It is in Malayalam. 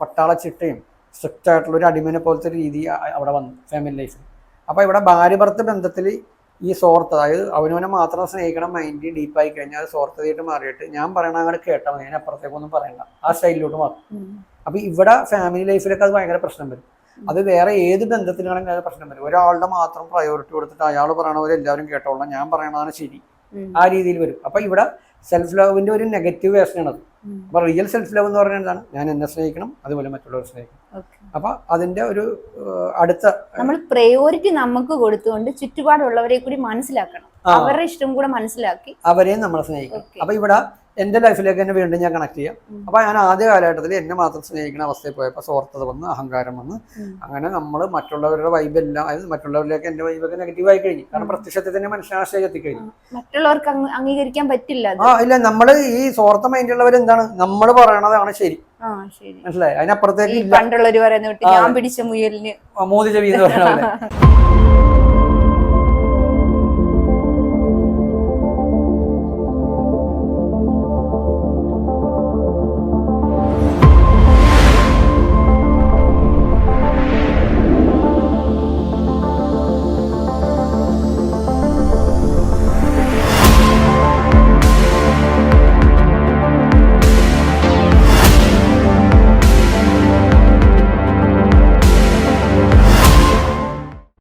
പട്ടാള ചിട്ടയും സ്ട്രിക്റ്റ് ആയിട്ടുള്ള ഒരു അടിമനെ പോലത്തെ രീതി അവിടെ വന്നു ഫാമിലി ലൈഫിൽ. അപ്പോൾ ഇവിടെ ഭാര്യ ഭർത്തൃ ബന്ധത്തിൽ ഈ സ്വാർത്ഥ, അതായത് അവനവനെ മാത്രം സ്നേഹിക്കണം മൈൻഡ് ഡീപ്പായി കഴിഞ്ഞാൽ അത് സ്വാർത്ഥതയായിട്ട് മാറിയിട്ട് ഞാൻ പറയണ അങ്ങനെ കേട്ടാൽ മതി, ഞാൻ അപ്പുറത്തേക്കൊന്നും പറയണ്ട, ആ സ്റ്റൈലിലോട്ട് മാറും. അപ്പൊ ഇവിടെ ഫാമിലി ലൈഫിലൊക്കെ അത് ഭയങ്കര പ്രശ്നം വരും. അത് വേറെ ഏത് ബന്ധത്തിനാണെങ്കിൽ അത് പ്രശ്നം വരും. ഒരാളുടെ മാത്രം പ്രയോറിറ്റി കൊടുത്തിട്ട് അയാൾ പറയണവരെ എല്ലാവരും കേട്ടോളാം, ഞാൻ പറയണതാണ് ശരി, ആ രീതിയിൽ വരും. അപ്പൊ ഇവിടെ സെൽഫ് ലവിന്റെ ഒരു നെഗറ്റീവ് വേർഷനാണ് അത്. അപ്പൊ റിയൽ സെൽഫ് ലവ് എന്ന് പറഞ്ഞാൽ എന്താണ്? ഞാൻ എന്നെ സ്നേഹിക്കണം, അതുപോലെ മറ്റുള്ളവർ സ്നേഹിക്കണം. അപ്പൊ അതിന്റെ ഒരു അടുത്ത നമ്മൾ പ്രയോറിറ്റി നമുക്ക് കൊടുത്തുകൊണ്ട് ചുറ്റുപാടുള്ളവരെ കൂടി മനസ്സിലാക്കണം, അവരുടെ ഇഷ്ടം കൂടെ മനസ്സിലാക്കി അവരെയും നമ്മൾ സ്നേഹിക്കണം. അപ്പൊ ഇവിടെ എന്റെ ലൈഫിലേക്ക് തന്നെ വീണ്ടും ഞാൻ കണക്ട് ചെയ്യാം. അപ്പൊ ഞാൻ ആദ്യ കാലഘട്ടത്തിൽ എന്നെ മാത്രം സ്നേഹിക്കുന്ന അവസ്ഥയിൽ പോയപ്പോൾ സ്വാർത്ഥത വന്ന്, അഹങ്കാരം വന്ന്, അങ്ങനെ നമ്മൾ മറ്റുള്ളവരുടെ വൈബ് എല്ലാം, അതായത് മറ്റുള്ളവരിലേക്ക് എന്റെ വൈബൊക്കെ നെഗറ്റീവ് ആയി കഴിഞ്ഞു. കാരണം പ്രത്യക്ഷത്തിൽ തന്നെ മനുഷ്യനാശയം എത്തിക്കഴിഞ്ഞു. മറ്റുള്ളവർക്ക് അംഗീകരിക്കാൻ പറ്റില്ല. ഇല്ല, നമ്മള് ഈ സ്വാർത്ഥ മൈൻഡുള്ളവർ എന്താണ്, നമ്മൾ പറയണതാണ് ശരി, മനസ്സിലായി? അതിനപ്പുറത്തേക്ക് പണ്ടുള്ളവർ പറയുന്ന ഞാൻ പിടിച്ച മുയലിന് മോദി ചെവി എന്ന് പറയണ